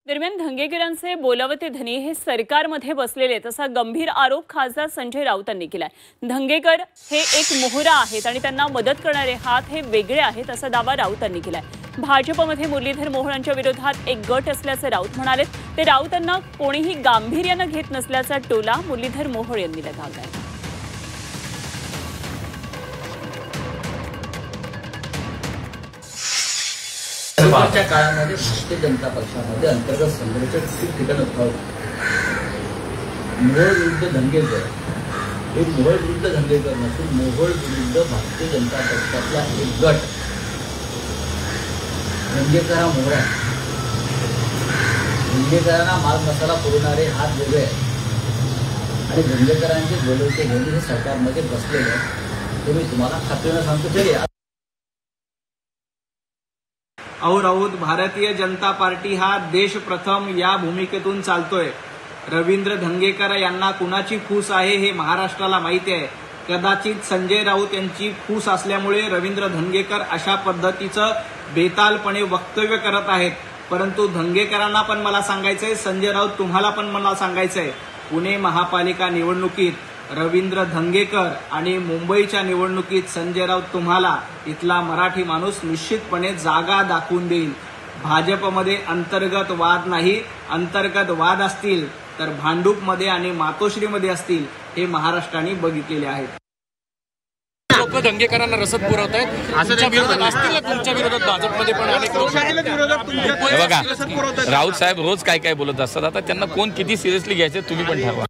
दरम्यान धंगेकरांचे बोलावते धनी हे सरकारमध्ये बसलेले तसा गंभीर आरोप खासदार संजय राऊतांनी केलाय। धंगेकर हे एक मोहरा आहेत आणि त्यांना मदत करणारे हात हे वेगळे आहेत असा दावा राऊतांनी केलाय। भाजपमध्ये मुरलीधर मोहोळांच्या विरोधात एक गट असल्याचे राऊत म्हणाले। ते राऊतांना कोणीही गांभीर्याने घेत नसल्याचा टोला मुरलीधर मोहोळ यांनी लगावलाय। पूर्वीच्या काळामध्ये भारतीय जनता पक्षामध्ये अंतर्गत संघर्ष खूप ठिकाणी होता। मोहोळ विरुद्ध धंगेकर हे मोहोळ विरुद्ध धंगेकर नसून मोहोळ विरुद्ध भारतीय जनता पक्षातला एक गट। धंगेकर हा मोहरा, धंगेकरांना माल मसाला पुरवणारे हात वेगळे आहेत आणि धंगेकरांचे बोलवते घेऊन हे सरकारमध्ये बसलेले आहे। ते मी तुम्हाला खात्रीने सांगतो तरी राऊत भारतीय जनता पार्टी हा देश प्रथम या भूमिकेतून चालतोय। रवींद्र धंगेकर यांना कुणाची फूस आहे हे महाराष्ट्राला माहिती आहे। कदाचित संजय राऊत यांची फूस असल्यामुळे रवींद्र धंगेकर अशा पद्धतीचं बेतालपणे वक्तव्य करत आहेत। परंतु धंगेकरांना पण मला सांगायचंय, संजय राऊत तुम्हाला पण मला सांगायचंय, पुणे महापालिका निवडणुकीत रवींद्र धंगेकर आणि मुंबईच्या निवडणुकीत संजय राऊत तुम्हाला इथला मराठी माणूस निश्चितपणे जागा दाखवून देईल। भाजपमध्ये अंतर्गत वाद नाही, अंतर्गत वाद असतील तर भांडूपमध्ये आणि मातोश्रीमध्ये असतील हे महाराष्ट्राने बघितलेले आहेत। लोक धंगेकरांना रसद पुरवत आहेत असं विरोधात असतील, तुमच्या विरोधात भाजपमध्ये पण अनेक लोक। बघा, राऊत साहेब रोज काय काय बोलत असतात। आता त्यांना कोण किती सिरियसली घ्यायचे तुम्ही पण ठरवा।